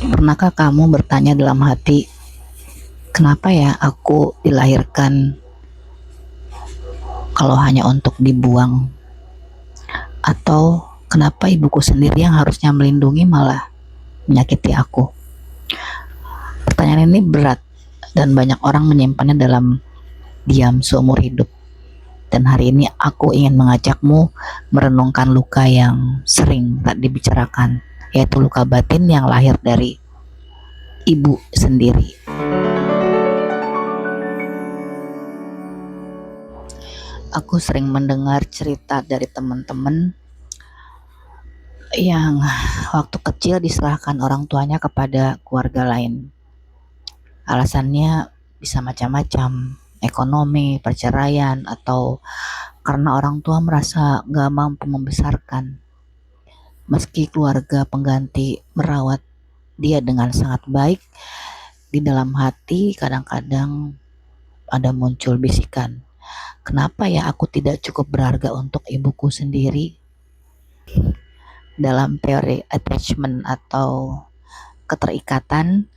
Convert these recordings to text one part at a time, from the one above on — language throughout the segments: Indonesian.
Pernahkah kamu bertanya dalam hati, kenapa ya aku dilahirkan kalau hanya untuk dibuang? Atau kenapa ibuku sendiri yang harusnya melindungi malah menyakiti aku? Pertanyaan ini berat dan banyak orang menyimpannya dalam diam seumur hidup. Dan hari ini aku ingin mengajakmu merenungkan luka yang sering tak dibicarakan, yaitu luka batin yang lahir dari ibu sendiri. Aku sering mendengar cerita dari teman-teman yang waktu kecil diserahkan orang tuanya kepada keluarga lain. Alasannya bisa macam-macam, ekonomi, perceraian, atau karena orang tua merasa gak mampu membesarkan. Meski keluarga pengganti merawat dia dengan sangat baik, di dalam hati kadang-kadang ada muncul bisikan, kenapa ya aku tidak cukup berharga untuk ibuku sendiri? Dalam teori attachment atau keterikatan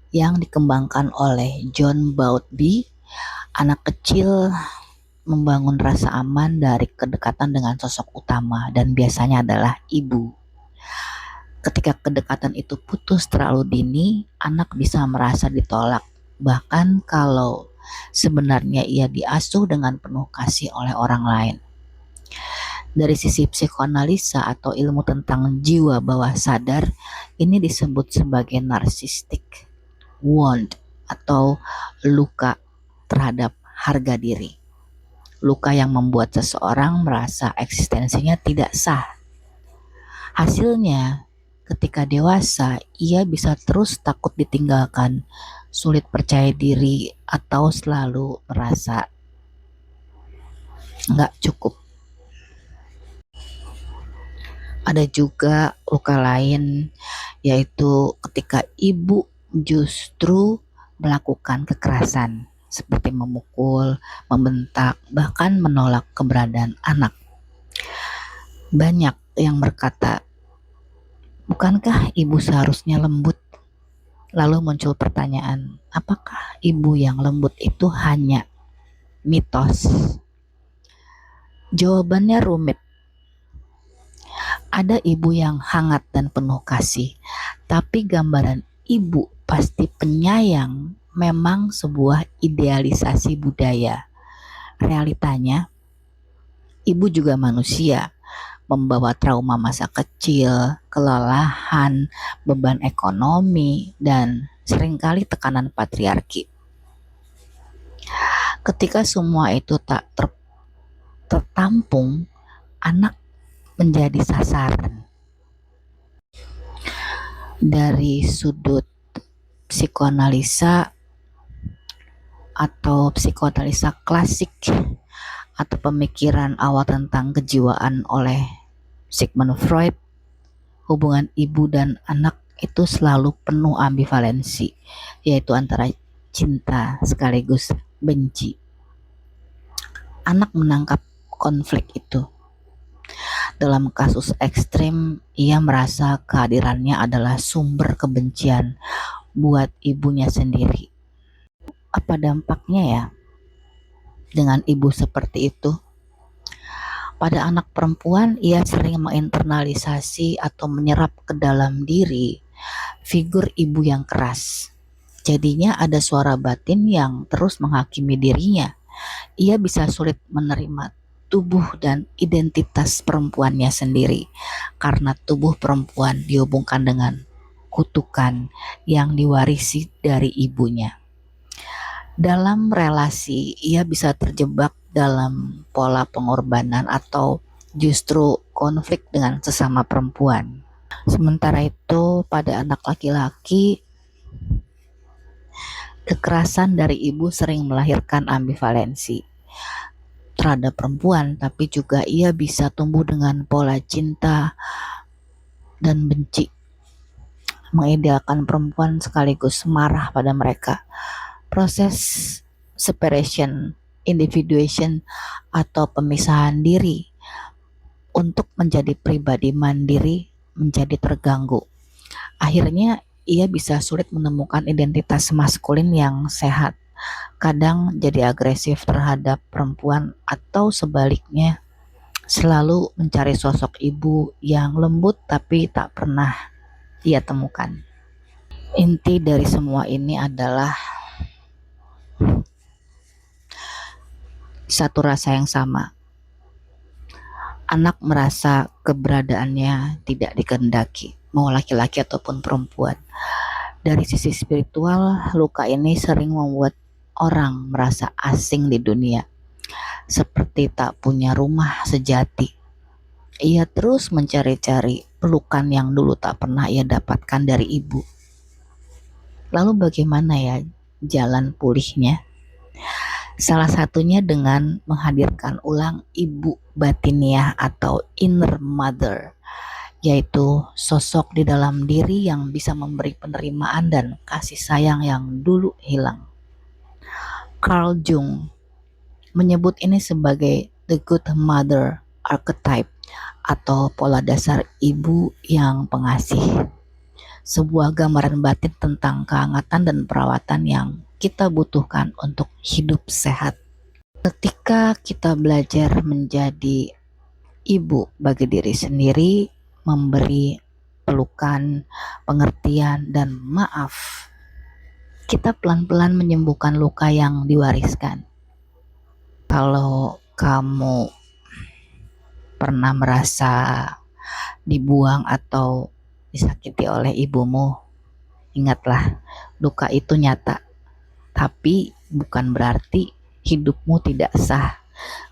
yang dikembangkan oleh John Bowlby, anak kecil membangun rasa aman dari kedekatan dengan sosok utama dan biasanya adalah ibu. Ketika kedekatan itu putus terlalu dini, anak bisa merasa ditolak. Bahkan kalau sebenarnya ia diasuh dengan penuh kasih oleh orang lain. Dari sisi psikoanalisa atau ilmu tentang jiwa bawah sadar, ini disebut sebagai narcissistic wound atau luka terhadap harga diri. Luka yang membuat seseorang merasa eksistensinya tidak sah. Hasilnya, ketika dewasa, ia bisa terus takut ditinggalkan, sulit percaya diri, atau selalu merasa nggak cukup. Ada juga luka lain, yaitu ketika ibu justru melakukan kekerasan, seperti memukul, membentak, bahkan menolak keberadaan anak. Banyak yang berkata, bukankah ibu seharusnya lembut? Lalu muncul pertanyaan, apakah ibu yang lembut itu hanya mitos? Jawabannya rumit. Ada ibu yang hangat dan penuh kasih, tapi gambaran ibu pasti penyayang memang sebuah idealisasi budaya. Realitanya, ibu juga manusia, membawa trauma masa kecil, kelelahan, beban ekonomi, dan seringkali tekanan patriarki. Ketika semua itu tak tertampung, anak menjadi sasaran. Dari sudut psikoanalisa atau psikoanalisa klasik atau pemikiran awal tentang kejiwaan oleh Sigmund Freud, hubungan ibu dan anak itu selalu penuh ambivalensi, yaitu antara cinta sekaligus benci. Anak menangkap konflik itu. Dalam kasus ekstrim, ia merasa kehadirannya adalah sumber kebencian buat ibunya sendiri. Apa dampaknya ya dengan ibu seperti itu? Pada anak perempuan, ia sering menginternalisasi atau menyerap ke dalam diri figur ibu yang keras. Jadinya ada suara batin yang terus menghakimi dirinya. Ia bisa sulit menerima tubuh dan identitas perempuannya sendiri karena tubuh perempuan dihubungkan dengan kutukan yang diwarisi dari ibunya. Dalam relasi, ia bisa terjebak dalam pola pengorbanan atau justru konflik dengan sesama perempuan. Sementara itu, pada anak laki-laki, kekerasan dari ibu sering melahirkan ambivalensi terhadap perempuan, tapi juga ia bisa tumbuh dengan pola cinta dan benci, mengidealkan perempuan sekaligus marah pada mereka. Proses separation, individuation, atau pemisahan diri untuk menjadi pribadi mandiri menjadi terganggu. Akhirnya ia bisa sulit menemukan identitas maskulin yang sehat. Kadang jadi agresif terhadap perempuan atau sebaliknya, selalu mencari sosok ibu yang lembut tapi tak pernah ia temukan. Inti dari semua ini adalah satu rasa yang sama. Anak merasa keberadaannya tidak dikehendaki, mau laki-laki ataupun perempuan. Dari sisi spiritual, luka ini sering membuat orang merasa asing di dunia, seperti tak punya rumah sejati. Ia terus mencari-cari pelukan yang dulu tak pernah ia dapatkan dari ibu. Lalu bagaimana ya jalan pulihnya? Salah satunya dengan menghadirkan ulang ibu batiniah atau inner mother, yaitu sosok di dalam diri yang bisa memberi penerimaan dan kasih sayang yang dulu hilang. Carl Jung menyebut ini sebagai the good mother archetype atau pola dasar ibu yang pengasih. Sebuah gambaran batin tentang kehangatan dan perawatan yang kita butuhkan untuk hidup sehat. Ketika kita belajar menjadi ibu bagi diri sendiri, memberi pelukan, pengertian, dan maaf, kita pelan-pelan menyembuhkan luka yang diwariskan. Kalau kamu pernah merasa dibuang atau disakiti oleh ibumu, ingatlah, luka itu nyata, tapi bukan berarti hidupmu tidak sah.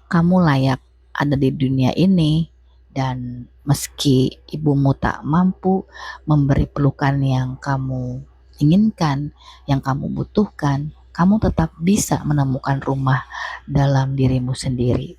Kamu layak ada di dunia ini, dan meski ibumu tak mampu memberi pelukan yang kamu inginkan, yang kamu butuhkan, kamu tetap bisa menemukan rumah dalam dirimu sendiri.